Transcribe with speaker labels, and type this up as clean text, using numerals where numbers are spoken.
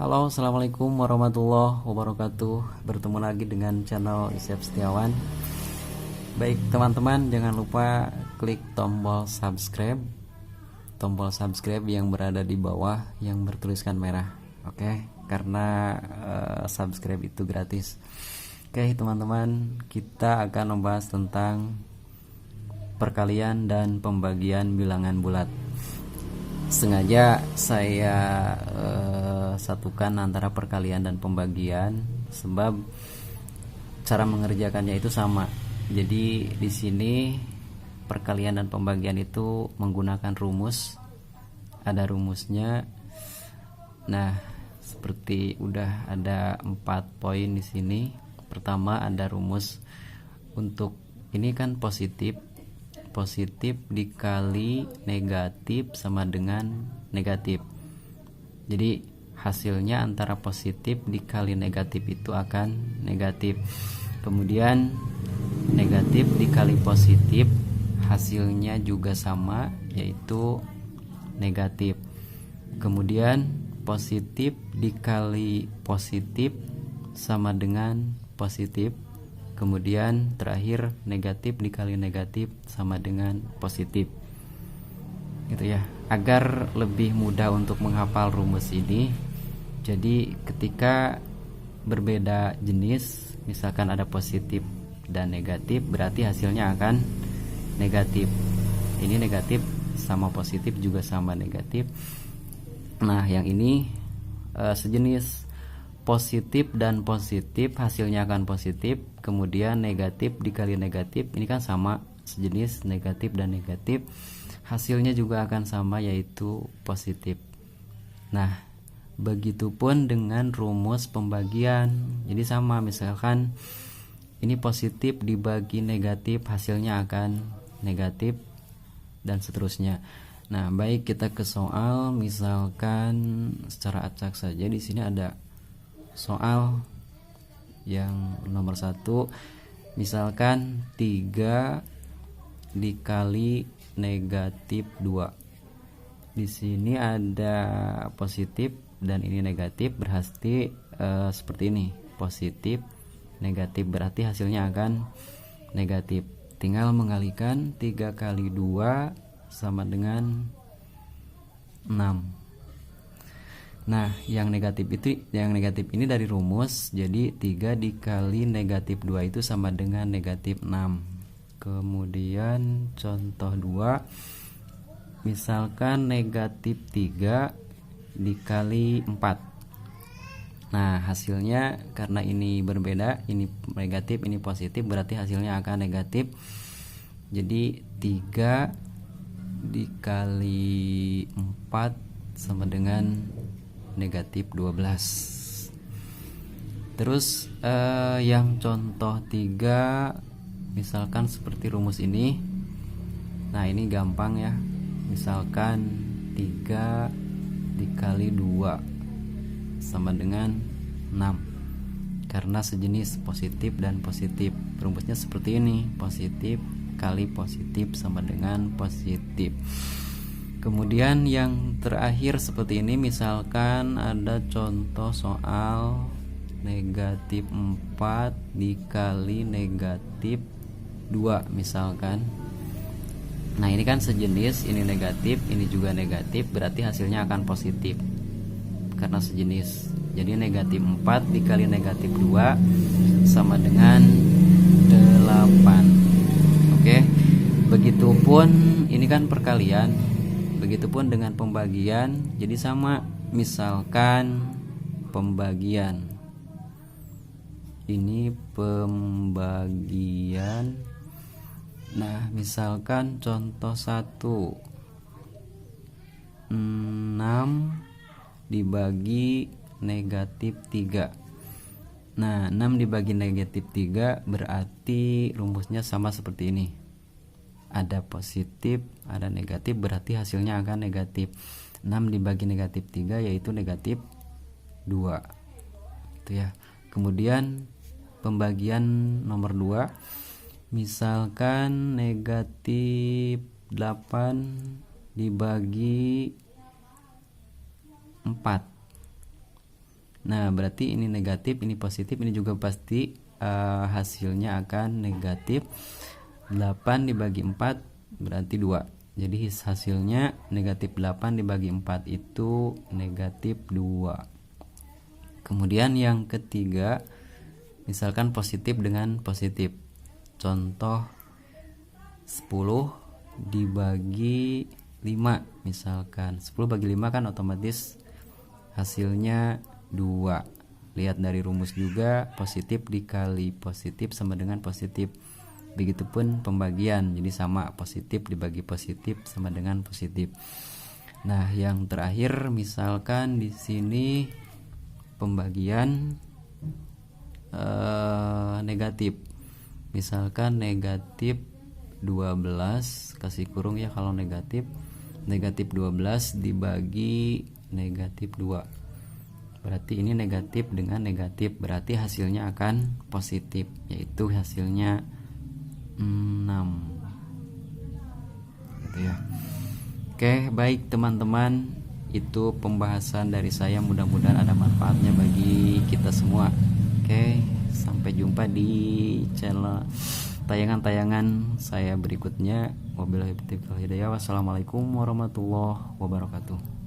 Speaker 1: Halo, assalamualaikum warahmatullahi wabarakatuh. Bertemu lagi dengan channel Isyep Setiawan. Baik teman-teman, jangan lupa klik tombol subscribe yang berada di bawah yang bertuliskan merah. Oke, karena subscribe itu gratis. Oke teman-teman, kita akan membahas tentang perkalian dan pembagian bilangan bulat. Sengaja saya satukan antara perkalian dan pembagian sebab cara mengerjakannya itu sama. Jadi di sini perkalian dan pembagian itu menggunakan rumus, ada rumusnya. Nah, seperti udah ada 4 poin di sini. Pertama ada rumus untuk ini kan positif dikali negatif sama dengan negatif. Jadi hasilnya antara positif dikali negatif itu akan negatif. Kemudian negatif dikali positif hasilnya juga sama, yaitu negatif. Kemudian positif dikali positif sama dengan positif. Kemudian terakhir negatif dikali negatif sama dengan positif. Gitu ya. Agar lebih mudah untuk menghafal rumus ini. Jadi ketika berbeda jenis, misalkan ada positif dan negatif, berarti hasilnya akan negatif. Ini negatif sama positif juga sama negatif. Nah, yang ini sejenis. Positif dan positif hasilnya akan positif, kemudian negatif dikali negatif ini kan sama, sejenis negatif dan negatif hasilnya juga akan sama, yaitu positif. Nah, begitupun dengan rumus pembagian. Jadi sama, misalkan ini positif dibagi negatif hasilnya akan negatif dan seterusnya. Nah, baik, kita ke soal. Misalkan secara acak saja di sini ada soal yang nomor 1, misalkan 3 dikali negatif 2. Di sini ada positif dan ini negatif, berarti seperti ini, positif negatif, berarti hasilnya akan negatif. Tinggal mengalikan, 3 kali 2 sama dengan 6. Nah, yang negatif ini dari rumus. Jadi 3 dikali negatif 2 itu sama dengan negatif 6. Kemudian contoh 2, misalkan negatif 3 dikali 4. Nah, hasilnya karena ini berbeda, ini negatif, ini positif, berarti hasilnya akan negatif. Jadi 3 dikali 4 sama dengan negatif 12. Terus yang contoh 3, misalkan seperti rumus ini. Nah, ini gampang ya. Misalkan 3 dikali 2 sama dengan 6. Karena sejenis positif dan positif, rumusnya seperti ini, positif kali positif sama dengan positif. Kemudian yang terakhir seperti ini, misalkan ada contoh soal negatif 4 dikali negatif 2 misalkan. Nah, ini kan sejenis, ini negatif, ini juga negatif, berarti hasilnya akan positif karena sejenis. Jadi negatif 4 dikali negatif 2 sama dengan 8. Oke. Begitupun ini kan perkalian. Begitupun dengan pembagian, jadi sama. Misalkan pembagian, ini pembagian. Nah, misalkan contoh 1, 6 dibagi negatif 3. Nah, 6 dibagi negatif 3 berarti rumusnya sama seperti ini. Ada positif, ada negatif, berarti hasilnya akan negatif. 6 dibagi negatif 3 yaitu negatif 2. Itu ya. Kemudian pembagian nomor 2, misalkan negatif 8 dibagi 4. Nah, berarti ini negatif, ini positif, ini juga pasti hasilnya akan negatif. 8 dibagi 4 berarti 2. Jadi hasilnya negatif 8 dibagi 4 itu negatif 2. Kemudian yang ketiga, misalkan positif dengan positif. Contoh 10 dibagi 5, misalkan 10 bagi 5 kan otomatis hasilnya 2. Lihat dari rumus juga, positif dikali positif sama dengan positif. Begitupun pembagian, jadi sama, positif dibagi positif sama dengan positif. Nah, yang terakhir misalkan di sini pembagian negatif. Misalkan negatif 12, kasih kurung ya kalau negatif. Negatif 12 dibagi negatif 2. Berarti ini negatif dengan negatif, berarti hasilnya akan positif, yaitu hasilnya 6 gitu ya. Oke, baik teman-teman, itu pembahasan dari saya, mudah-mudahan ada manfaatnya bagi kita semua. Oke, sampai jumpa di channel tayangan-tayangan saya berikutnya. Wabillahi taufiq wal hidayah. Wassalamualaikum warahmatullahi wabarakatuh.